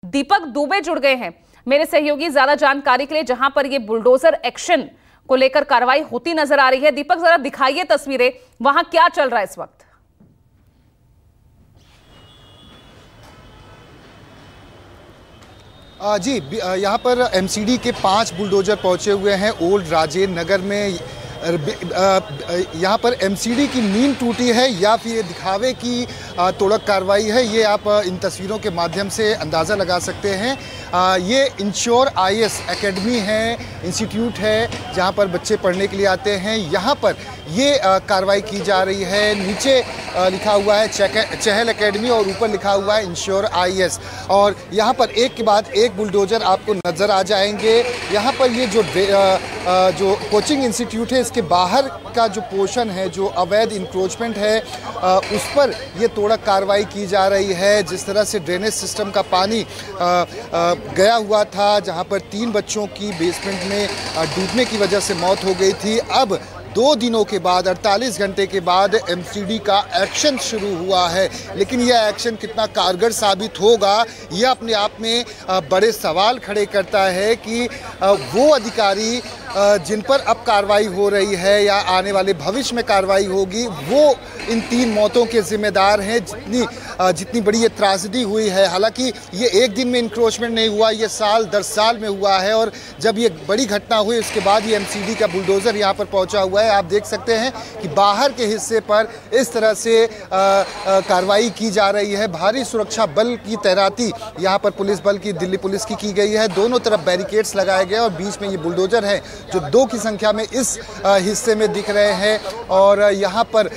दीपक दुबे जुड़ गए हैं मेरे सहयोगी ज्यादा जानकारी के लिए, जहां पर ये बुलडोजर एक्शन को लेकर कार्रवाई होती नजर आ रही है। दीपक, जरा दिखाइए तस्वीरें, वहां क्या चल रहा है इस वक्त? जी, यहाँ पर एमसीडी के 5 बुलडोजर पहुँचे हुए हैं ओल्ड राजेंद्र नगर में। यहाँ पर एमसीडी की नींद टूटी है या फिर ये दिखावे की तोड़क कार्रवाई है, ये आप इन तस्वीरों के माध्यम से अंदाज़ा लगा सकते हैं। ये इंश्योर आईएएस एकेडमी है, इंस्टीट्यूट है जहाँ पर बच्चे पढ़ने के लिए आते हैं। यहाँ पर ये कार्रवाई की जा रही है। नीचे लिखा हुआ है चहल एकेडमी और ऊपर लिखा हुआ है इंश्योर आईएएस। और यहाँ पर एक के बाद एक बुलडोजर आपको नज़र आ जाएंगे। यहाँ पर ये जो कोचिंग इंस्टीट्यूट है, इसके बाहर का जो पोर्शन है, जो अवैध इंक्रोचमेंट है, उस पर ये तोड़क कार्रवाई की जा रही है। जिस तरह से ड्रेनेज सिस्टम का पानी गया हुआ था, जहाँ पर 3 बच्चों की बेसमेंट में डूबने की वजह से मौत हो गई थी, अब 2 दिनों के बाद 48 घंटे के बाद एमसीडी का एक्शन शुरू हुआ है। लेकिन यह एक्शन कितना कारगर साबित होगा, यह अपने आप में बड़े सवाल खड़े करता है कि वो अधिकारी जिन पर अब कार्रवाई हो रही है या आने वाले भविष्य में कार्रवाई होगी, वो इन 3 मौतों के जिम्मेदार हैं। जितनी बड़ी ये त्रासदी हुई है, हालांकि ये एक दिन में इंक्रोचमेंट नहीं हुआ, ये साल दर साल में हुआ है। और जब ये बड़ी घटना हुई उसके बाद ये एमसीडी का बुलडोज़र यहाँ पर पहुँचा हुआ है। आप देख सकते हैं कि बाहर के हिस्से पर इस तरह से कार्रवाई की जा रही है। भारी सुरक्षा बल की तैनाती यहाँ पर पुलिस बल की, दिल्ली पुलिस की गई है। दोनों तरफ बैरिकेड्स लगाए गए और बीच में ये बुलडोज़र है जो 2 की संख्या में इस हिस्से में दिख रहे हैं। और यहाँ पर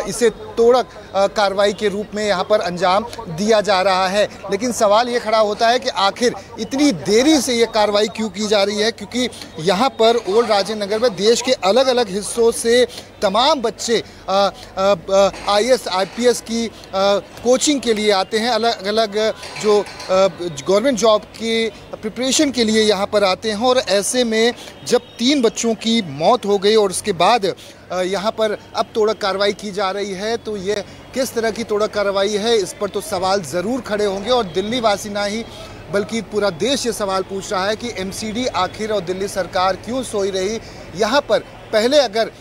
इसे तोड़क कार्रवाई के रूप में यहाँ पर अंजाम दिया जा रहा है। लेकिन सवाल ये खड़ा होता है कि आखिर इतनी देरी से ये कार्रवाई क्यों की जा रही है, क्योंकि यहाँ पर ओल्ड राजेंद्र नगर में देश के अलग अलग हिस्सों से तमाम बच्चे आईएएस आईपीएस की कोचिंग के लिए आते हैं। अलग अलग जो गवर्नमेंट जॉब की प्रिपरेशन के लिए यहाँ पर आते हैं। और ऐसे में जब 3 बच्चों की मौत हो गई और उसके बाद यहाँ पर अब तोड़क कार्रवाई की जा रही है, तो ये किस तरह की तोड़क कार्रवाई है, इस पर तो सवाल ज़रूर खड़े होंगे। और दिल्ली वासी ना ही बल्कि पूरा देश ये सवाल पूछ रहा है कि एमसीडी आखिर और दिल्ली सरकार क्यों सोई रही। यहाँ पर पहले अगर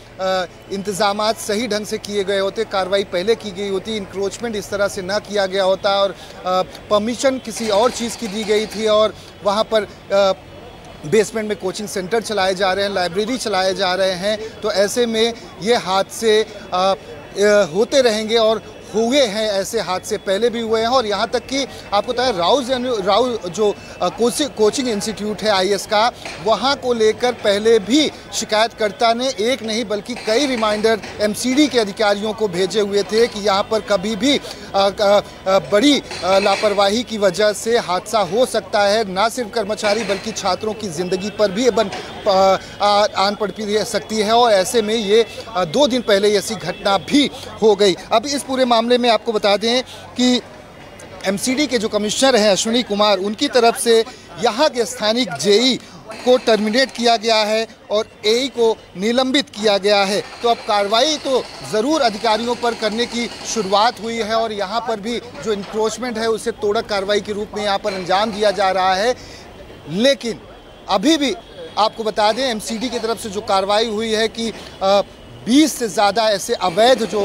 इंतज़ामात सही ढंग से किए गए होते, कार्रवाई पहले की गई होती, इंक्रोचमेंट इस तरह से ना किया गया होता और परमिशन किसी और चीज़ की दी गई थी और वहाँ पर बेसमेंट में कोचिंग सेंटर चलाए जा रहे हैं, लाइब्रेरी चलाए जा रहे हैं, तो ऐसे में ये हादसे होते रहेंगे। और हुए हैं ऐसे हादसे पहले भी हुए हैं। और यहाँ तक कि आपको पता है राउ जो कोचिंग इंस्टीट्यूट है आईएएस का, वहाँ को लेकर पहले भी शिकायतकर्ता ने एक नहीं बल्कि कई रिमाइंडर एमसीडी के अधिकारियों को भेजे हुए थे कि यहाँ पर कभी भी बड़ी लापरवाही की वजह से हादसा हो सकता है। ना सिर्फ कर्मचारी बल्कि छात्रों की ज़िंदगी पर भी आन पड़ सकती है। और ऐसे में ये 2 दिन पहले ऐसी घटना भी हो गई। अब इस पूरे मामले में आपको बता दें कि एमसीडी के जो कमिश्नर हैं अश्विनी कुमार, उनकी तरफ से यहाँ के स्थानिक जेई को टर्मिनेट किया गया है और एई को निलंबित किया गया है। तो अब कार्रवाई तो ज़रूर अधिकारियों पर करने की शुरुआत हुई है और यहाँ पर भी जो इंक्रोचमेंट है उसे तोड़क कार्रवाई के रूप में यहाँ पर अंजाम दिया जा रहा है। लेकिन अभी भी आपको बता दें एमसीडी की तरफ से जो कार्रवाई हुई है कि 20 से ज़्यादा ऐसे अवैध जो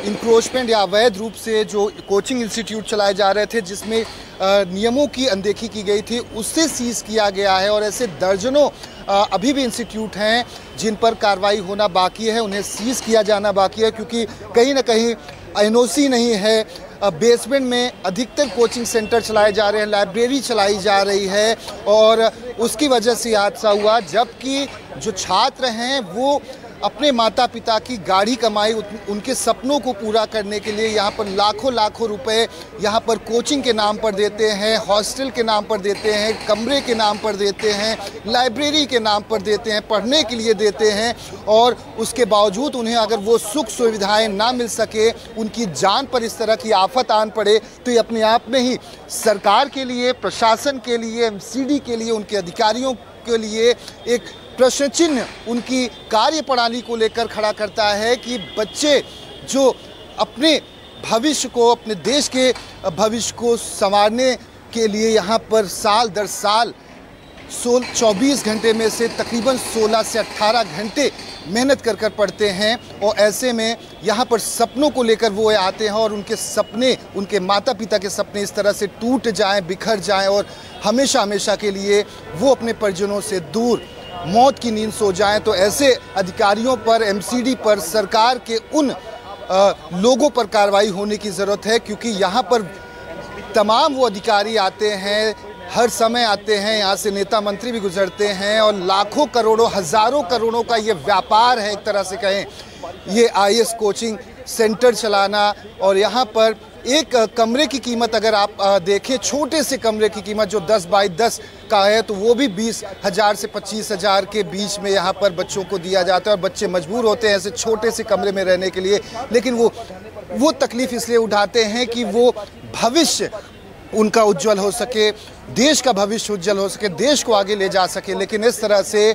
इंक्रोचमेंट या अवैध रूप से जो कोचिंग इंस्टीट्यूट चलाए जा रहे थे, जिसमें नियमों की अनदेखी की गई थी, उससे सीज़ किया गया है। और ऐसे दर्जनों अभी भी इंस्टीट्यूट हैं जिन पर कार्रवाई होना बाकी है, उन्हें सीज़ किया जाना बाकी है, क्योंकि कहीं ना कहीं एनओसी नहीं है। बेसमेंट में अधिकतर कोचिंग सेंटर चलाए जा रहे हैं, लाइब्रेरी चलाई जा रही है और उसकी वजह से हादसा हुआ। जबकि जो छात्र हैं वो अपने माता पिता की गाढ़ी कमाई, उनके सपनों को पूरा करने के लिए यहाँ पर लाखों रुपए यहाँ पर कोचिंग के नाम पर देते हैं, हॉस्टल के नाम पर देते हैं, कमरे के नाम पर देते हैं, लाइब्रेरी के नाम पर देते हैं, पढ़ने के लिए देते हैं। और उसके बावजूद उन्हें अगर वो सुख सुविधाएं ना मिल सके, उनकी जान पर इस तरह की आफत आन पड़े, तो ये अपने आप में ही सरकार के लिए, प्रशासन के लिए, एमसीडी के लिए, उनके अधिकारियों के लिए एक प्रश्न चिन्ह उनकी कार्यप्रणाली को लेकर खड़ा करता है कि बच्चे जो अपने भविष्य को, अपने देश के भविष्य को संवारने के लिए यहाँ पर साल दर साल 24 घंटे में से तकरीबन 16 से 18 घंटे मेहनत कर पढ़ते हैं। और ऐसे में यहाँ पर सपनों को लेकर वो आते हैं और उनके सपने, उनके माता पिता के सपने इस तरह से टूट जाएं, बिखर जाएं और हमेशा हमेशा के लिए वो अपने परिजनों से दूर मौत की नींद सो जाएं। तो ऐसे अधिकारियों पर, एमसीडी पर, सरकार के उन लोगों पर कार्रवाई होने की ज़रूरत है, क्योंकि यहाँ पर तमाम वो अधिकारी आते हैं, हर समय आते हैं, यहाँ से नेता मंत्री भी गुजरते हैं और लाखों करोड़ों, हज़ारों करोड़ों का ये व्यापार है एक तरह से कहें, ये आईएएस कोचिंग सेंटर चलाना। और यहाँ पर एक कमरे की कीमत अगर आप देखें, छोटे से कमरे की कीमत जो 10 बाई 10 का है, तो वो भी 20,000 से 25,000 के बीच में यहाँ पर बच्चों को दिया जाता है। और बच्चे मजबूर होते हैं ऐसे छोटे से कमरे में रहने के लिए, लेकिन वो तकलीफ़ इसलिए उठाते हैं कि वो भविष्य उनका उज्जवल हो सके, देश का भविष्य उज्जवल हो सके, देश को आगे ले जा सके। लेकिन इस तरह से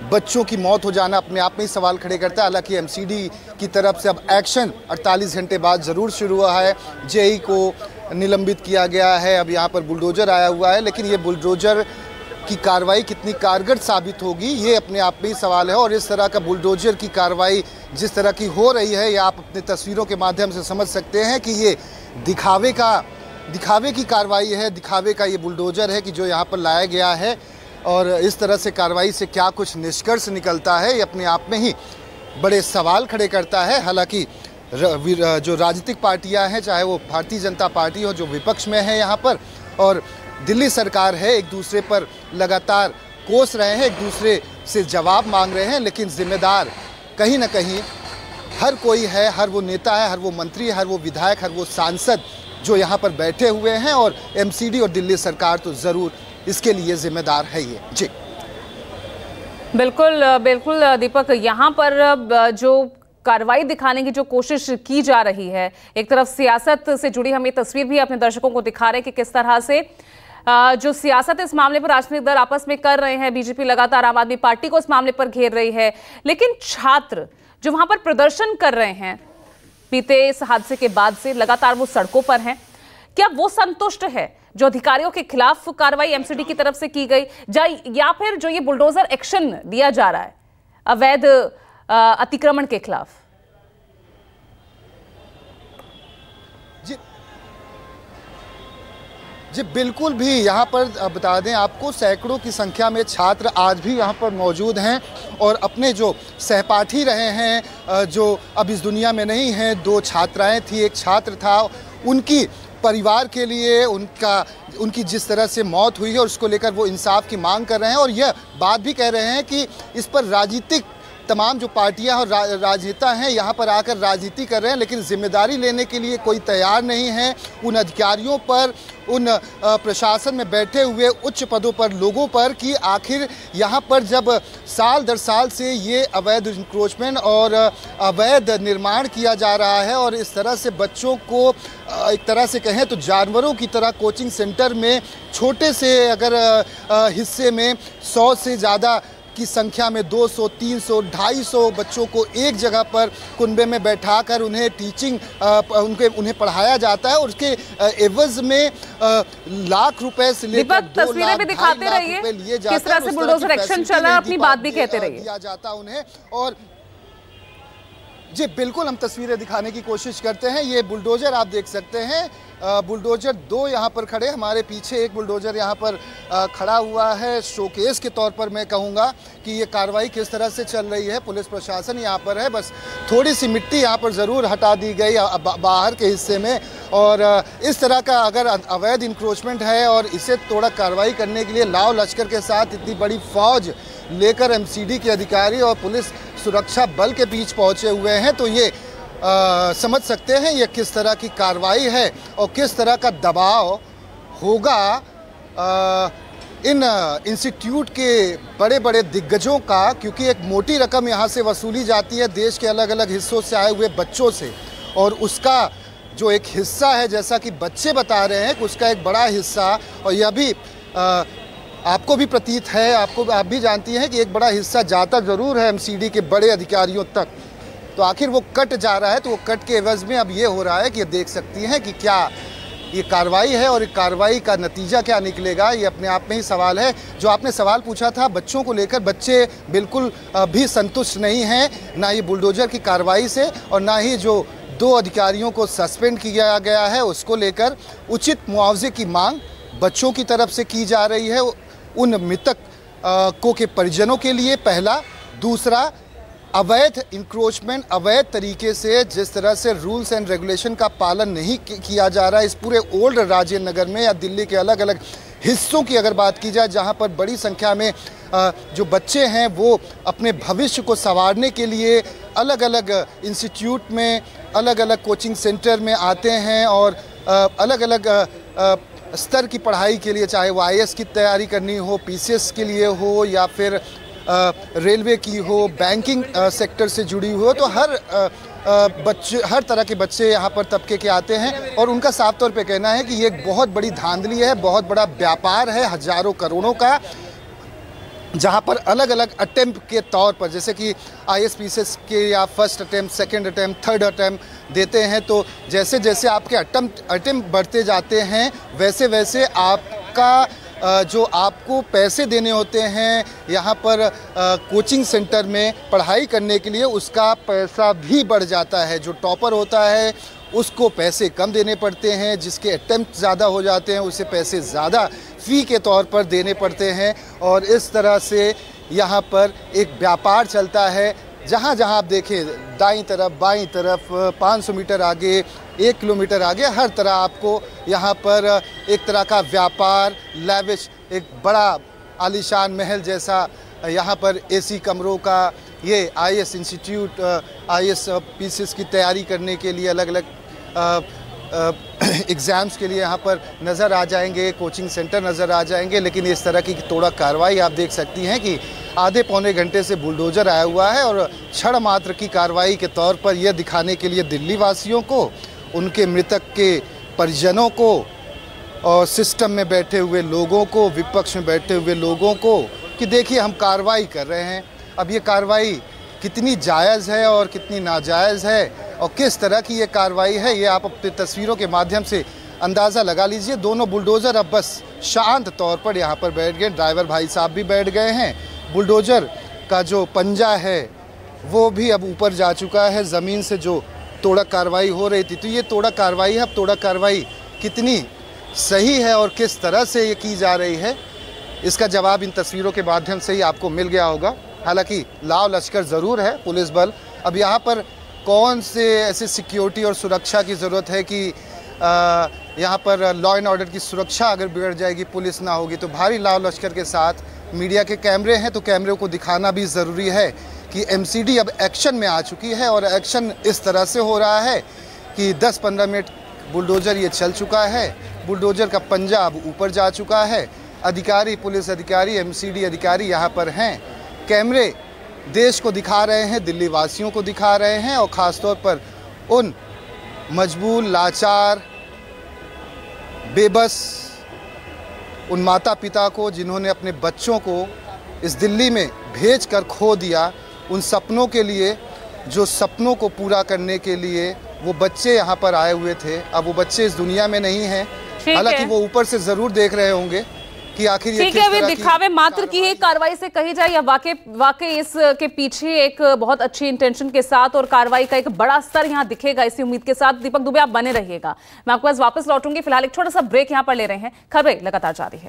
बच्चों की मौत हो जाना अपने आप में ही सवाल खड़े करता है। हालांकि एमसीडी की तरफ से अब एक्शन 48 घंटे बाद ज़रूर शुरू हुआ है। जेई को निलंबित किया गया है, अब यहाँ पर बुलडोज़र आया हुआ है, लेकिन ये बुलडोज़र की कार्रवाई कितनी कारगर साबित होगी ये अपने आप में ही सवाल है। और इस तरह का बुलडोज़र की कार्रवाई जिस तरह की हो रही है, ये आप अपने तस्वीरों के माध्यम से समझ सकते हैं कि ये दिखावे की कार्रवाई है, दिखावे का ये बुलडोज़र है कि जो यहाँ पर लाया गया है। और इस तरह से कार्रवाई से क्या कुछ निष्कर्ष निकलता है, ये अपने आप में ही बड़े सवाल खड़े करता है। हालांकि जो राजनीतिक पार्टियां हैं, चाहे वो भारतीय जनता पार्टी हो जो विपक्ष में है यहाँ पर, और दिल्ली सरकार है, एक दूसरे पर लगातार कोस रहे हैं, एक दूसरे से जवाब मांग रहे हैं, लेकिन जिम्मेदार कहीं ना कहीं हर कोई है, हर वो नेता है, हर वो मंत्री है, हर वो विधायक, हर वो सांसद जो यहाँ पर बैठे हुए हैं। और एमसीडी और दिल्ली सरकार तो ज़रूर इसके लिए जिम्मेदार है ये। जी बिल्कुल बिल्कुल दीपक, यहाँ पर जो कार्रवाई दिखाने की जो कोशिश की जा रही है, एक तरफ सियासत से जुड़ी हम ये तस्वीर भी अपने दर्शकों को दिखा रहे हैं कि किस तरह से जो सियासत इस मामले पर राजनीतिक दल आपस में कर रहे हैं। बीजेपी लगातार आम आदमी पार्टी को इस मामले पर घेर रही है, लेकिन छात्र जो वहां पर प्रदर्शन कर रहे हैं बीते इस हादसे के बाद से लगातार वो सड़कों पर हैं, क्या वो संतुष्ट है जो अधिकारियों के खिलाफ कार्रवाई एमसीडी की तरफ से की गई या फिर जो ये बुलडोजर एक्शन लिया जा रहा है अवैध अतिक्रमण के खिलाफ? जी बिल्कुल भी। यहाँ पर बता दें आपको, सैकड़ों की संख्या में छात्र आज भी यहाँ पर मौजूद हैं और अपने जो सहपाठी रहे हैं, जो अब इस दुनिया में नहीं हैं, 2 छात्राएं थी, एक छात्र था, उनकी परिवार के लिए उनकी जिस तरह से मौत हुई है और उसको लेकर वो इंसाफ की मांग कर रहे हैं। और यह बात भी कह रहे हैं कि इस पर राजनीतिक तमाम जो पार्टियां और राजनेता हैं यहाँ पर आकर राजनीति कर रहे हैं, लेकिन जिम्मेदारी लेने के लिए कोई तैयार नहीं है। उन अधिकारियों पर, उन प्रशासन में बैठे हुए उच्च पदों पर लोगों पर कि आखिर यहाँ पर जब साल दर साल से ये अवैध इंक्रोचमेंट और अवैध निर्माण किया जा रहा है और इस तरह से बच्चों को एक तरह से कहें तो जानवरों की तरह कोचिंग सेंटर में छोटे से अगर हिस्से में 100 से ज़्यादा की संख्या में 200, 300, 250 बच्चों को एक जगह पर कुनबे में बैठाकर उन्हें टीचिंग उन्हें पढ़ाया जाता है और उसके एवज में लाख रुपए से लेकर 2 लाख, भी दिखाते रहिए किस तरह से बुलडोजर एक्शन चल रहा है, अपनी बात भी कहते रहिए। दिया जाता उन्हें। और जी बिल्कुल हम तस्वीरें दिखाने की कोशिश करते हैं। ये बुलडोजर आप देख सकते हैं, बुलडोजर 2 यहाँ पर खड़े, हमारे पीछे एक बुलडोजर यहाँ पर खड़ा हुआ है। शोकेस के तौर पर मैं कहूँगा कि ये कार्रवाई किस तरह से चल रही है। पुलिस प्रशासन यहाँ पर है, बस थोड़ी सी मिट्टी यहाँ पर ज़रूर हटा दी गई बाहर के हिस्से में। और इस तरह का अगर अवैध इंक्रोचमेंट है और इसे थोड़ा कार्रवाई करने के लिए लाव लश्कर के साथ इतनी बड़ी फौज लेकर एमसीडी के अधिकारी और पुलिस सुरक्षा बल के बीच पहुँचे हुए हैं, तो ये समझ सकते हैं ये किस तरह की कार्रवाई है और किस तरह का दबाव होगा इन इंस्टीट्यूट के बड़े बड़े दिग्गजों का, क्योंकि एक मोटी रकम यहाँ से वसूली जाती है देश के अलग अलग हिस्सों से आए हुए बच्चों से, और उसका जो एक हिस्सा है, जैसा कि बच्चे बता रहे हैं, उसका एक बड़ा हिस्सा, और यह भी आपको भी प्रतीत है, आप भी जानती हैं कि एक बड़ा हिस्सा जाता ज़रूर है एमसीडी के बड़े अधिकारियों तक, तो आखिर वो कट जा रहा है। तो वो कट के एवज में अब ये हो रहा है कि देख सकती हैं कि क्या ये कार्रवाई है और कार्रवाई का नतीजा क्या निकलेगा ये अपने आप में ही सवाल है। जो आपने सवाल पूछा था बच्चों को लेकर, बच्चे बिल्कुल भी संतुष्ट नहीं हैं, ना ये बुलडोजर की कार्रवाई से और ना ही जो 2 अधिकारियों को सस्पेंड किया गया है उसको लेकर उचित मुआवजे की मांग बच्चों की तरफ से की जा रही है, उन मृतक को के परिजनों के लिए पहला। दूसरा, अवैध इंक्रोचमेंट, अवैध तरीके से जिस तरह से रूल्स एंड रेगुलेशन का पालन नहीं किया जा रहा है इस पूरे ओल्ड राजेंद्र नगर में या दिल्ली के अलग अलग हिस्सों की अगर बात की जाए, जहां पर बड़ी संख्या में जो बच्चे हैं वो अपने भविष्य को संवारने के लिए अलग अलग इंस्टीट्यूट में, अलग अलग कोचिंग सेंटर में आते हैं और अलग अलग स्तर की पढ़ाई के लिए, चाहे वो IAS की तैयारी करनी हो, PCS के लिए हो या फिर रेलवे की हो, बैंकिंग सेक्टर से जुड़ी हो, तो हर तरह के बच्चे यहाँ पर तबके के आते हैं और उनका साफ तौर पे कहना है कि ये एक बहुत बड़ी धांधली है, बहुत बड़ा व्यापार है हजारों करोड़ों का, जहाँ पर अलग अलग अटेम्प्ट के तौर पर, जैसे कि IAS PCS के या first attempt, second attempt, third attempt देते हैं, तो जैसे जैसे आपके अटेम्प्ट बढ़ते जाते हैं वैसे वैसे आपका जो आपको पैसे देने होते हैं यहाँ पर कोचिंग सेंटर में पढ़ाई करने के लिए, उसका पैसा भी बढ़ जाता है। जो टॉपर होता है उसको पैसे कम देने पड़ते हैं, जिसके अटेम्प्ट ज़्यादा हो जाते हैं उसे पैसे ज़्यादा फ़ी के तौर पर देने पड़ते हैं और इस तरह से यहाँ पर एक व्यापार चलता है। जहाँ जहाँ आप देखें, दाईं तरफ, बाईं तरफ, 500 मीटर आगे, 1 किलोमीटर आगे, हर तरह आपको यहाँ पर एक तरह का व्यापार, लैविश, एक बड़ा आलीशान महल जैसा यहाँ पर AC कमरों का, ये IAS इंस्टीट्यूट, IAS PCS की तैयारी करने के लिए अलग अलग एग्ज़ाम्स के लिए यहाँ पर नज़र आ जाएंगे, कोचिंग सेंटर नज़र आ जाएंगे। लेकिन इस तरह की तोड़ा कार्रवाई आप देख सकती हैं कि आधे पौने घंटे से बुलडोज़र आया हुआ है और क्षण मात्र की कार्रवाई के तौर पर यह दिखाने के लिए दिल्ली वासियों को, उनके मृतक के परिजनों को और सिस्टम में बैठे हुए लोगों को, विपक्ष में बैठे हुए लोगों को कि देखिए हम कार्रवाई कर रहे हैं। अब ये कार्रवाई कितनी जायज़ है और कितनी नाजायज़ है और किस तरह की ये कार्रवाई है, ये आप अपनी तस्वीरों के माध्यम से अंदाज़ा लगा लीजिए। दोनों बुलडोज़र अब बस शांत तौर पर यहाँ पर बैठ गए, ड्राइवर भाई साहब भी बैठ गए हैं। बुलडोज़र का जो पंजा है वो भी अब ऊपर जा चुका है ज़मीन से, जो तोड़ा कार्रवाई हो रही थी। तो ये तोड़ा कार्रवाई है, अब तोड़ा कार्रवाई कितनी सही है और किस तरह से ये की जा रही है, इसका जवाब इन तस्वीरों के माध्यम से ही आपको मिल गया होगा। हालांकि लाव लश्कर ज़रूर है, पुलिस बल। अब यहाँ पर कौन से ऐसे सिक्योरिटी और सुरक्षा की ज़रूरत है कि यहाँ पर लॉ एंड ऑर्डर की सुरक्षा अगर बिगड़ जाएगी, पुलिस ना होगी, तो भारी लाव लश्कर के साथ मीडिया के कैमरे हैं, तो कैमरे को दिखाना भी ज़रूरी है कि MCD अब एक्शन में आ चुकी है और एक्शन इस तरह से हो रहा है कि 10-15 मिनट बुलडोज़र ये चल चुका है, बुलडोज़र का पंजा अब ऊपर जा चुका है। अधिकारी, पुलिस अधिकारी, MCD अधिकारी यहाँ पर हैं, कैमरे देश को दिखा रहे हैं, दिल्ली वासियों को दिखा रहे हैं और ख़ास तौर पर उन मजबूर, लाचार, बेबस उन माता पिता को जिन्होंने अपने बच्चों को इस दिल्ली में भेजकर खो दिया, उन सपनों के लिए, जो सपनों को पूरा करने के लिए वो बच्चे यहाँ पर आए हुए थे। अब वो बच्चे इस दुनिया में नहीं हैं, हालांकि वो ऊपर से ज़रूर देख रहे होंगे कि आखिर ये किस तरह की दिखावे मात्र की ही कार्रवाई से कही जाए या वाकई इसके पीछे एक बहुत अच्छी इंटेंशन के साथ और कार्रवाई का एक बड़ा स्तर यहाँ दिखेगा, इसी उम्मीद के साथ दीपक दुबे आप बने रहिएगा। मैं आपके पास वापस लौटूंगी, फिलहाल एक छोटा सा ब्रेक यहाँ पर ले रहे हैं, खबरें लगातार जारी है।